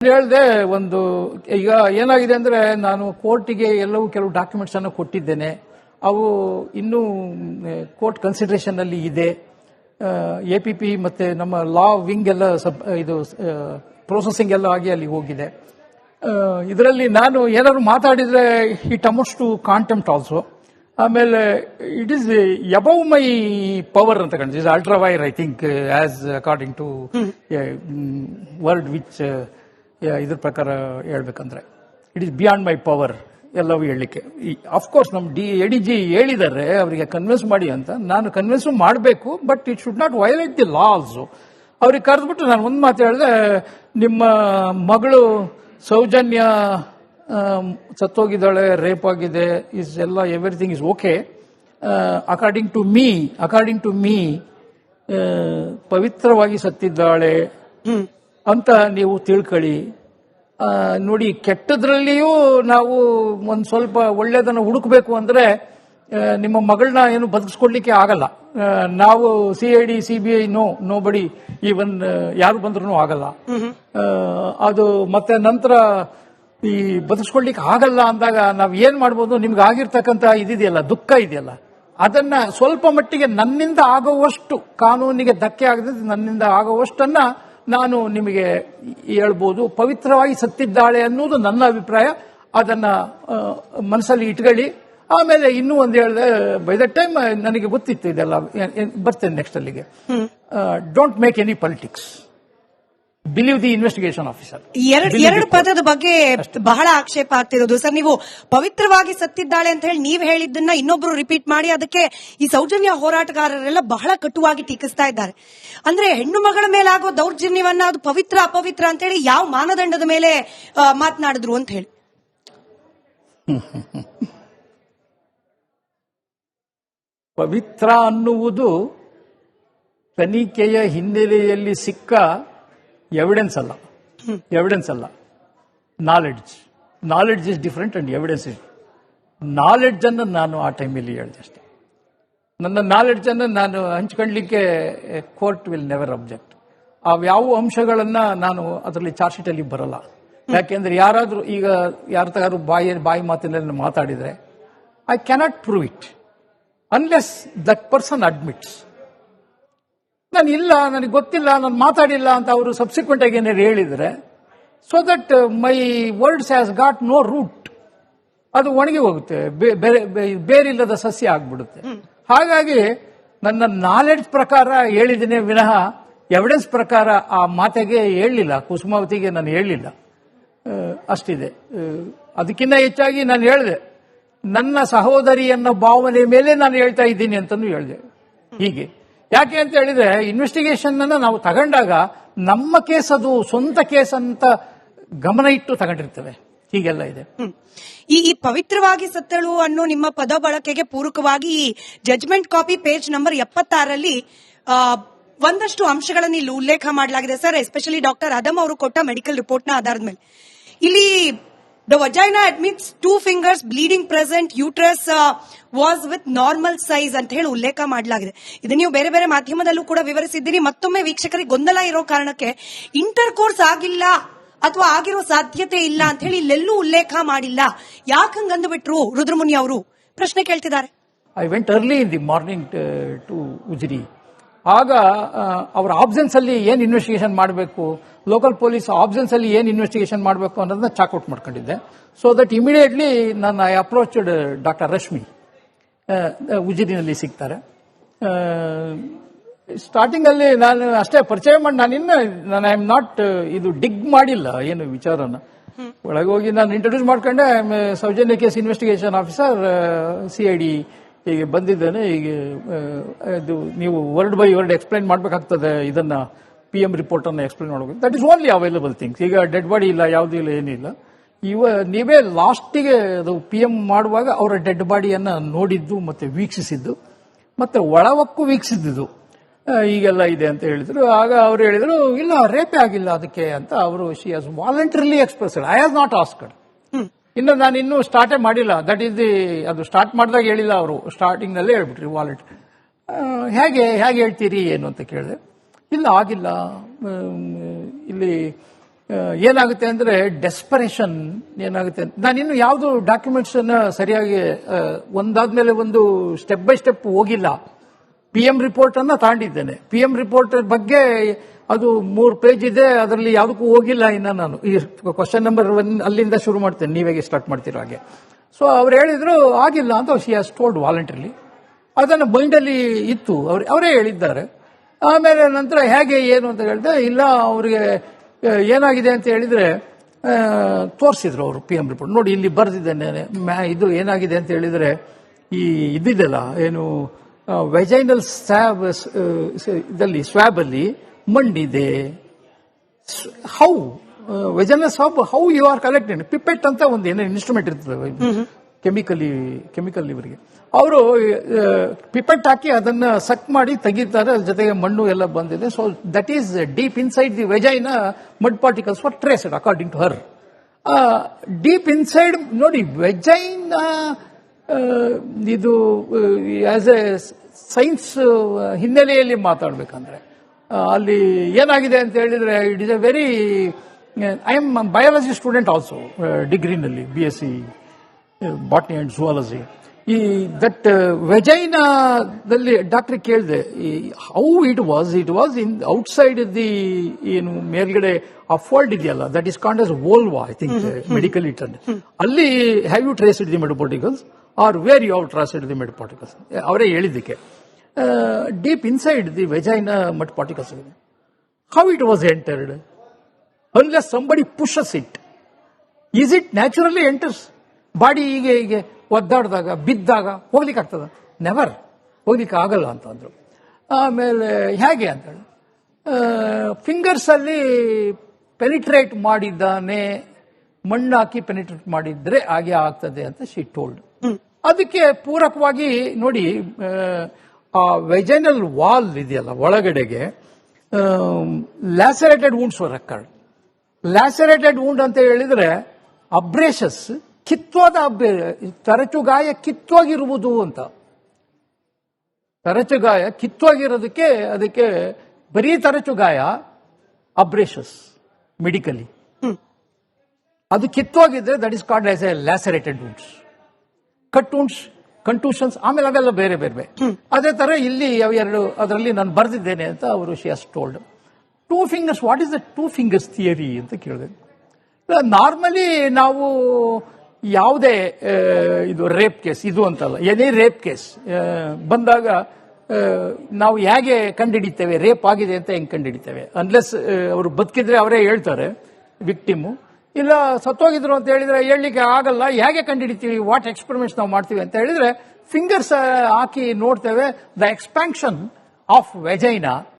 ಹೇಳಿದೆ ಒಂದು ಈಗ ಏನಾಗಿದೆ ಅಂದ್ರೆ ನಾನು ಕೋರ್ಟಿಗೆ ಎಲ್ಲವೂ ಕೆಲವು ಡಾಕ್ಯುಮೆಂಟ್ಸ್ ಅನ್ನು ಕೊಟ್ಟಿದ್ದೇನೆ. ಅವು ಇನ್ನೂ ಕೋರ್ಟ್ ಕನ್ಸಿಡರೇಷನ್ ಅಲ್ಲಿ ಇದೆ. ಎಪಿಪಿ ಮತ್ತೆ ನಮ್ಮ ಲಾ ವಿಂಗ್ ಎಲ್ಲ ಇದು ಪ್ರೊಸೆಸಿಂಗ್ ಎಲ್ಲ ಆಗಿ ಅಲ್ಲಿ ಹೋಗಿದೆ. ಇದರಲ್ಲಿ ನಾನು ಏನಾದ್ರು ಮಾತಾಡಿದ್ರೆ it amounts to contempt also. ಆಮೇಲೆ it is above my power ಅಂತ ಕಾಣಿಸ್ is ultra vires I think as according to word which ಇದ್ರ ಪ್ರಕಾರ ಹೇಳ್ಬೇಕಂದ್ರೆ it is beyond my power ಎಲ್ಲವೂ ಹೇಳಲಿಕ್ಕೆ. ಅಫ್ಕೋರ್ಸ್ ನಮ್ಮ ಎಡಿಜಿ ಹೇಳಿದ್ದಾರೆ ಅವರಿಗೆ ಕನ್ವಿನ್ಸ್ ಮಾಡಿ ಅಂತ. ನಾನು ಕನ್ವಿನ್ಸ್ ಮಾಡಬೇಕು, but it should not violate the law also. ಅವ್ರಿಗೆ ಕರೆದ್ಬಿಟ್ಟು ನಾನು ಒಂದು ಮಾತು ಹೇಳಿದೆ, ನಿಮ್ಮ ಮಗಳು ಸೌಜನ್ಯ ಸತ್ತೋಗಿದ್ದಾಳೆ, ರೇಪ್ ಆಗಿದೆ, ಇಸ್ ಎಲ್ಲ everything is okay. According to me ಪವಿತ್ರವಾಗಿ ಸತ್ತಿದ್ದಾಳೆ ಅಂತ ನೀವು ತಿಳ್ಕೊಳ್ಳಿ. ನೋಡಿ, ಕೆಟ್ಟದ್ರಲ್ಲಿಯೂ ನಾವು ಒಂದು ಸ್ವಲ್ಪ ಒಳ್ಳೇದನ್ನು ಹುಡುಕಬೇಕು ಅಂದ್ರೆ ನಿಮ್ಮ ಮಗಳನ್ನ ಏನು ಬದುಕಿಸ್ಕೊಡ್ಲಿಕ್ಕೆ ಆಗಲ್ಲ. ನಾವು CID CBI ನೋ ಬಡಿ ಈವನ್ ಯಾರು ಬಂದ್ರೂ ಆಗಲ್ಲ. ಅದು ಮತ್ತೆ ನಂತರ ಈ ಬದುಕಿಸ್ಕೊಡ್ಲಿಕ್ಕೆ ಆಗಲ್ಲ ಅಂದಾಗ ನಾವು ಏನ್ ಮಾಡ್ಬೋದು, ನಿಮ್ಗೆ ಆಗಿರ್ತಕ್ಕಂಥ ಇದಿದೆಯಲ್ಲ, ದುಃಖ ಇದೆಯಲ್ಲ, ಅದನ್ನ ಸ್ವಲ್ಪ ಮಟ್ಟಿಗೆ ನನ್ನಿಂದ ಆಗುವಷ್ಟು, ಕಾನೂನಿಗೆ ಧಕ್ಕೆ ಆಗದೆ ನನ್ನಿಂದ ಆಗುವಷ್ಟನ್ನ ನಾನು ನಿಮಗೆ ಹೇಳ್ಬೋದು. ಪವಿತ್ರವಾಗಿ ಸತ್ತಿದ್ದಾಳೆ ಅನ್ನೋದು ನನ್ನ ಅಭಿಪ್ರಾಯ. ಅದನ್ನ ಮನಸ್ಸಲ್ಲಿ ಇಟ್ಕೊಳ್ಳಿ. ಆಮೇಲೆ ಇನ್ನೂ ಒಂದು ಹೇಳಿದೆ, ಬೈ ದ ಟೈಮ್ ನನಗೆ ಗೊತ್ತಿತ್ತು ಇದೆಲ್ಲ, ಬರ್ತೇನೆ ನೆಕ್ಸ್ಟ್ ಅಲ್ಲಿಗೆ. Don't make any politics, believe the investigation officer. ಎರಡು ಪದದ ಬಗ್ಗೆ ಬಹಳ ಆಕ್ಷೇಪ ಆಗ್ತಿರೋದು ಸರ್. ನೀವು ಪವಿತ್ರವಾಗಿ ಸತ್ತಿದ್ದಾಳೆ ಅಂತ ಹೇಳಿ ನೀವು ಹೇಳಿದ್ದನ್ನ ಇನ್ನೊಬ್ರು ರಿಪೀಟ್ ಮಾಡಿ ಅದಕ್ಕೆ ಈ ಸೌಜನ್ಯ ಹೋರಾಟಗಾರರೆಲ್ಲ ಬಹಳ ಕಟುವಾಗಿ ಟೀಕಿಸ್ತಾ ಇದ್ದಾರೆ. ಅಂದ್ರೆ ಹೆಣ್ಣು ಮಗಳ ಮೇಲಾಗೋ ದೌರ್ಜನ್ಯವನ್ನ ಅದು ಪವಿತ್ರ ಅಪವಿತ್ರ ಅಂತ ಹೇಳಿ ಯಾವ ಮಾನದಂಡದ ಮೇಲೆ ಮಾತನಾಡಿದ್ರು ಅಂತ ಹೇಳಿ. ಪವಿತ್ರ ಅನ್ನುವುದು ತನಿಖೆಯ ಹಿನ್ನೆಲೆಯಲ್ಲಿ ಸಿಕ್ಕ ಎವಿಡೆನ್ಸ್ ಅಲ್ಲ. Knowledge is different and evidence is. Knowledge ಅನ್ನು ನಾನು ಆ ಟೈಮಲ್ಲಿ ಹೇಳಿದೆ ಅಷ್ಟೇ. ನನ್ನ ನಾಲೆಡ್ಜ್ ಅನ್ನು ನಾನು ಹಂಚ್ಕೊಳ್ಳಿಕ್ಕೆ ಕೋರ್ಟ್ ವಿಲ್ ನೆವರ್ ಅಬ್ಜೆಕ್ಟ್. ಯಾವ ಅಂಶಗಳನ್ನ ನಾನು ಅದರಲ್ಲಿ ಚಾರ್ಜ್ ಶೀಟ್ ಅಲ್ಲಿ ಬರಲ್ಲ. ಯಾಕೆಂದ್ರೆ ಯಾರಾದ್ರೂ ಈಗ ಯಾರು ಬಾಯಿ ಮಾತಿನಲ್ಲಿ ಮಾತಾಡಿದ್ರೆ I cannot prove it unless that person admits. ನಾನು ಇಲ್ಲ, ನನಗೆ ಗೊತ್ತಿಲ್ಲ, ನಾನು ಮಾತಾಡಿಲ್ಲ ಅಂತ ಅವರು ಸಬ್ಸಿಕ್ವೆಂಟ್ ಆಗಿ ಏನಾದ್ರು ಹೇಳಿದ್ರೆ, so that my words has got no root, ಅದು ಒಣಗಿ ಹೋಗುತ್ತೆ, ಬೇರಿಲ್ಲದ ಸಸ್ಯ ಆಗ್ಬಿಡುತ್ತೆ. ಹಾಗಾಗಿ ನನ್ನ ನಾಲೆಡ್ಜ್ ಪ್ರಕಾರ ಹೇಳಿದ್ದೇನೆ ವಿನಃ ಎವಿಡೆನ್ಸ್ ಪ್ರಕಾರ ಆ ಮಾತೆಗೆ ಹೇಳಲಿಲ್ಲ, ಕುಸುಮಾವತಿಗೆ ನಾನು ಹೇಳಲಿಲ್ಲ. ಅಷ್ಟಿದೆ. ಅದಕ್ಕಿಂತ ಹೆಚ್ಚಾಗಿ ನಾನು ಹೇಳಿದೆ, ನನ್ನ ಸಹೋದರಿಯನ್ನ ಭಾವನೆ ಮೇಲೆ ನಾನು ಹೇಳ್ತಾ ಇದ್ದೀನಿ ಅಂತಲೂ ಹೇಳಿದೆ. ಹೀಗೆ ಯಾಕೆ ಅಂತ ಹೇಳಿದ್ರೆ, ಇನ್ವೆಸ್ಟಿಗೇಷನ್ ಅನ್ನ ನಾವು ತಗೊಂಡಾಗ ನಮ್ಮ ಕೇಸ್ ಅದು ಸ್ವಂತ ಕೇಸ್ ಅಂತ ಗಮನ ಇಟ್ಟು ತಗೊಂಡಿರ್ತೇವೆ. ಹೀಗೆಲ್ಲ ಇದೆ. ಈ ಪವಿತ್ರವಾಗಿ ಸತ್ತಳು ಅನ್ನೋ ನಿಮ್ಮ ಪದ ಬಳಕೆಗೆ ಪೂರಕವಾಗಿ ಈ ಜಜ್ಮೆಂಟ್ ಕಾಪಿ ಪೇಜ್ ನಂಬರ್ 76ರಲ್ಲಿ ಒಂದಷ್ಟು ಅಂಶಗಳನ್ನು ಇಲ್ಲಿ ಉಲ್ಲೇಖ ಮಾಡಲಾಗಿದೆ ಸರ್. ಎಸ್ಪೆಷಲಿ ಡಾಕ್ಟರ್ ಅದಮ್ ಅವರು ಕೊಟ್ಟ ಮೆಡಿಕಲ್ ರಿಪೋರ್ಟ್ ನ ಆಧಾರದ ಮೇಲೆ ಇಲ್ಲಿ the vagina admits 2 fingers bleeding present, uterus was with normal size ಅಂತ ಹೇಳಿ ಉಲ್ಲೇಖ ಮಾಡಲಾಗಿದೆ. ಇದು ನೀವು ಬೇರೆ ಬೇರೆ ಮಾಧ್ಯಮದಲ್ಲೂ ಕೂಡ ವಿವರಿಸಿದ್ದೀರಿ. ಮತ್ತೊಮ್ಮೆ ವೀಕ್ಷಕರಿಗೆ ಗೊಂದಲ ಇರೋ ಕಾರಣಕ್ಕೆ ಇಂಟರ್ ಕೋರ್ಸ್ ಆಗಿಲ್ಲ ಅಥವಾ ಆಗಿರೋ ಸಾಧ್ಯತೆ ಇಲ್ಲ ಅಂತ ಹೇಳಿ ಇಲ್ಲೆಲ್ಲೂ ಉಲ್ಲೇಖ ಮಾಡಿಲ್ಲ. ಯಾಕೆ ಹಂಗಂದ್ಬಿಟ್ರು ರುದ್ರಮುನಿ ಅವರು ಪ್ರಶ್ನೆ ಕೇಳ್ತಿದ್ದಾರೆ. I went early in the morning to Ujire. ಆಗ ಅವರ ಆಬ್ಸೆನ್ಸ್ ಅಲ್ಲಿ ಏನ್ ಇನ್ವೆಸ್ಟಿಗೇಷನ್ ಮಾಡಬೇಕು, ಲೋಕಲ್ ಪೊಲೀಸ್ ಆಬ್ಸೆನ್ಸ್ ಅಲ್ಲಿ ಏನ್ ಇನ್ವೆಸ್ಟಿಗೇಷನ್ ಮಾಡಬೇಕು ಅನ್ನೋದನ್ನ ಚಾಕ್ಔಟ್ ಮಾಡ್ಕೊಂಡಿದ್ದೆ. ಸೊ ದಟ್ ಇಮಿಡಿಯೇಟ್ಲಿ ನಾನು ಐ ಅಪ್ರೋಚ್ಡ್ ಡಾಕ್ಟರ್ ರಶ್ಮಿ, ಉಜಿರಿನಲ್ಲಿ ಸಿಗ್ತಾರೆ. ಸ್ಟಾರ್ಟಿಂಗ್ ಅಲ್ಲಿ ನಾನು ಅಷ್ಟೇ ಪರಿಚಯ ಮಾಡಿ, ನಾನು ಐ ಆಮ್ ನಾಟ್ ಇದು ಡಿಗ್ ಮಾಡಿಲ್ಲ ಏನು ವಿಚಾರನ. ಒಳಗೆ ಹೋಗಿ ನಾನು ಇಂಟ್ರೊಡ್ಯೂಸ್ ಮಾಡ್ಕೊಂಡೆ, Soujanya case investigation officer CID ಹೀಗೆ ಬಂದಿದ್ದೇನೆ, ಹೀಗೆ ಇದು ನೀವು ವರ್ಡ್ ಬೈ ವರ್ಡ್ ಎಕ್ಸ್ಪ್ಲೈನ್ ಮಾಡಬೇಕಾಗ್ತದೆ, ಇದನ್ನ PM ರಿಪೋರ್ಟ್ ಅನ್ನು ಎಕ್ಸ್ಪ್ಲೈನ್ ಮಾಡಬೇಕು. That is only available things. ಈಗ ಡೆಡ್ ಬಾಡಿ ಇಲ್ಲ, ಯಾವುದೂ ಇಲ್ಲ, ಏನಿಲ್ಲ. ನೀವೇ ಲಾಸ್ಟಿಗೆ ಅದು PM ಮಾಡುವಾಗ ಅವರ ಡೆಡ್ ಬಾಡಿಯನ್ನ ನೋಡಿದ್ದು ಮತ್ತೆ ವೀಕ್ಷಿಸಿದ್ದು ಮತ್ತೆ ಒಳವಕ್ಕೂ ವೀಕ್ಷಿಸಿದ್ದು ಈಗೆಲ್ಲ ಇದೆ ಅಂತ ಹೇಳಿದ್ರು. ಆಗ ಅವರು ಹೇಳಿದ್ರು, ಇಲ್ಲ ರೇಪೇ ಆಗಿಲ್ಲ ಅದಕ್ಕೆ ಅಂತ. ಅವರು she has voluntarily expressed, I has not asked. ಇನ್ನು ನಾನು ಇನ್ನೂ ಸ್ಟಾರ್ಟೇ ಮಾಡಿಲ್ಲ. ದಟ್ ಈಸ್ ಅದು ಸ್ಟಾರ್ಟ್ ಮಾಡಿದಾಗ ಹೇಳಿಲ್ಲ ಅವರು, ಸ್ಟಾರ್ಟಿಂಗ್ ನಲ್ಲೇ ಹೇಳ್ಬಿಟ್ರಿ ವಾಲಂಟರಿ. ಹೇಗೆ ಹೇಳ್ತೀರಿ ಏನು ಅಂತ ಕೇಳಿದೆ. ಇಲ್ಲ ಆಗಿಲ್ಲ, ಇಲ್ಲಿ ಏನಾಗುತ್ತೆ ಅಂದ್ರೆ ಡೆಸ್ಪರೇಷನ್ ಏನಾಗುತ್ತೆ, ನಾನಿನ್ನು ಯಾವುದು ಡಾಕ್ಯುಮೆಂಟ್ಸ್ ಅನ್ನ ಸರಿಯಾಗಿ ಒಂದಾದ್ಮೇಲೆ ಒಂದು ಸ್ಟೆಪ್ ಬೈ ಸ್ಟೆಪ್ ಹೋಗಿಲ್ಲ. PM ರಿಪೋರ್ಟ್ ಅನ್ನ ತಾಂಡಿದ್ದೇನೆ. PM ರಿಪೋರ್ಟ್ ಬಗ್ಗೆ ಅದು 3 ಪೇಜ್ ಇದೆ, ಅದರಲ್ಲಿ ಯಾವುದಕ್ಕೂ ಹೋಗಿಲ್ಲ ಇನ್ನ ನಾನು. ಈ ಕ್ವಶನ್ ನಂಬರ್ 1 ಅಲ್ಲಿಂದ ಶುರು ಮಾಡ್ತೇನೆ, ನೀವೇಗೆ ಸ್ಟಾರ್ಟ್ ಮಾಡ್ತಿರೋ ಹಾಗೆ. ಸೊ ಅವ್ರು ಹೇಳಿದ್ರು ಆಗಿಲ್ಲ ಅಂತ, ಶಿ ಹ್ಯಾಸ್ ಟೋಲ್ಡ್ ವಾಲಂಟರಿಲಿ. ಅದನ್ನು ಮೈಂಡಲ್ಲಿ ಇತ್ತು, ಅವರೇ ಹೇಳಿದ್ದಾರೆ. ಆಮೇಲೆ ನಂತರ ಹೇಗೆ ಏನು ಅಂತ ಹೇಳಿದ್ರೆ, ಇಲ್ಲ ಅವರಿಗೆ ಏನಾಗಿದೆ ಅಂತ ಹೇಳಿದ್ರೆ ತೋರಿಸಿದ್ರು ಅವರು PM ರಿಪೋರ್ಟ್. ನೋಡಿ ಇಲ್ಲಿ ಬರೆದಿದ್ದೇನೆ, ಇದು ಏನಾಗಿದೆ ಅಂತ ಹೇಳಿದ್ರೆ ಈ ಇದಿದೆಲ್ಲ ಏನು ವೆಜೈನಲ್ ಸ್ವ್ಯಾಬ್ ಅಲ್ಲಿ ಮಣ್ಣಿದೆ. How vaginal swab how you are collected, pipette ಅಂತ ಒಂದು ಏನೋ ಇನ್ಸ್ಟ್ರೂಮೆಂಟ್ ಇರ್ತದೆ ಕೆಮಿಕಲ್ ಇವರಿಗೆ. ಅವರು ಪಿಪೆಟ್ ಹಾಕಿ ಅದನ್ನ ಸಕ್ ಮಾಡಿ ತೆಗಿತಾರೆ, ಅದ್ರ ಜೊತೆಗೆ ಮಣ್ಣು ಎಲ್ಲ ಬಂದಿದೆ. So that is deep inside the vagina mud particles for traced according to her. Deep inside ನೋಡಿ, ವೆಜೈನ್ ಇದು ಆಸ್ ಎ ಸೈನ್ಸ್ ಹಿನ್ನೆಲೆಯಲ್ಲಿ ಮಾತಾಡ್ಬೇಕಂದ್ರೆ ಅಲ್ಲಿ ಏನಾಗಿದೆ ಅಂತ ಹೇಳಿದ್ರೆ, it is a very, I am biology student also, ಡಿಗ್ರಿನಲ್ಲಿ BSc ಬಾಟ್ನಿ ಅಂಡ್ ಝುವಾಲಜಿ. ಈ that ವೆಜೈನಾದಲ್ಲಿ ಡಾಕ್ಟರ್ ಕೇಳಿದೆ how it was in outside the ಏನು ಮೇಲ್ಗಡೆ ಆ ಫೋಲ್ಡ್ ಇದೆಯಲ್ಲ, that is called as vulva, I think medical term. ಅಲ್ಲಿ have you traced the mud particles or where you have traced the mud particles? ಅವರೇ ಹೇಳಿದ್ದಕ್ಕೆ deep inside the vagina mud particles. How it was entered unless somebody pushes it? Is it naturally enters? Body ಹೀಗೆ ಒದ್ದಾಡಿದಾಗ ಬಿದ್ದಾಗ ಹೋಗ್ಲಿಕ್ಕೆ ಆಗ್ತದ? Never, ಹೋಗ್ಲಿಕ್ಕೆ ಆಗಲ್ಲ ಅಂತಂದ್ರು. ಆಮೇಲೆ ಹೇಗೆ ಅಂತ ಹೇಳಿ ಫಿಂಗರ್ಸ್ ಅಲ್ಲಿ ಪೆನಿಟ್ರೇಟ್ ಮಾಡಿದ್ದಾನೆ, ಮಣ್ಣು ಹಾಕಿ ಪೆನಿಟ್ರೇಟ್ ಮಾಡಿದ್ರೆ ಹಾಗೆ ಆಗ್ತದೆ ಅಂತ ಶಿ ಟೋಲ್ಡ್. ಅದಕ್ಕೆ ಪೂರಕವಾಗಿ ನೋಡಿ, ಆ ವೆಜೈನಲ್ ವಾಲ್ ಇದೆಯಲ್ಲ ಒಳಗಡೆಗೆ ಲ್ಯಾಸರೇಟೆಡ್ ವೂಂಡ್ಸ್ ರೆಕಾರ್ಡ್. ಲ್ಯಾಸರೇಟೆಡ್ ವೂಂಡ್ ಅಂತ ಹೇಳಿದ್ರೆ ಅಬ್ರೇಷಸ್, ಕಿತ್ತೋದ ತರಚುಗಾಯ ಕಿತ್ತೋಗಿರುವುದು ಅಂತ. ತರಚುಗಾಯ ಕಿತ್ತೋಗಿರೋದಕ್ಕೆ ಅದಕ್ಕೆ ಬರೀ ತರಚುಗಾಯ ಅಬ್ರೇಷಸ್ ಮೆಡಿಕಲಿ. ಅದು ಕಿತ್ತೋಗಿದ್ರೆ that is called as a lacerated wounds. Cut wounds, contusions, ಆಮೇಲೆ ಅವೆಲ್ಲ ಬೇರೆ ಬೇರೆ. ಅದೇ ತರ ಇಲ್ಲಿ ಎರಡು ಅದರಲ್ಲಿ ನಾನು ಬರೆದಿದ್ದೇನೆ ಅಂತ ಅವರು she has told. 2 fingers, what is the 2 fingers theory ಅಂತ ಕೇಳಿದೆ. ನಾರ್ಮಲಿ ನಾವು ಯಾವುದೇ ಇದು ರೇಪ್ ಕೇಸ್, ಇದು ಅಂತಲ್ಲ, ಎನಿ ರೇಪ್ ಕೇಸ್ ಬಂದಾಗ ನಾವು ಹೇಗೆ ಕಂಡುಹಿಡಿತೇವೆ ರೇಪ್ ಆಗಿದೆ ಅಂತ ಹೆಂಗ್ ಕಂಡುಹಿಡಿತೇವೆ? ಅನ್ಲೆಸ್ ಅವರು ಬದುಕಿದ್ರೆ ಅವರೇ ಹೇಳ್ತಾರೆ ವಿಕ್ಟಿಮು, ಇಲ್ಲ ಸತ್ತೋಗಿದ್ರು ಅಂತ ಹೇಳಿದ್ರೆ ಹೇಳಲಿಕ್ಕೆ ಆಗಲ್ಲ. ಹೇಗೆ ಕಂಡುಹಿಡಿತೀವಿ, ವಾಟ್ ಎಕ್ಸ್ಪೆರಿಮೆಂಟ್ಸ್ ನಾವು ಮಾಡ್ತೀವಿ ಅಂತ ಹೇಳಿದ್ರೆ ಫಿಂಗರ್ಸ್ ಹಾಕಿ ನೋಡ್ತೇವೆ. The expansion of vagina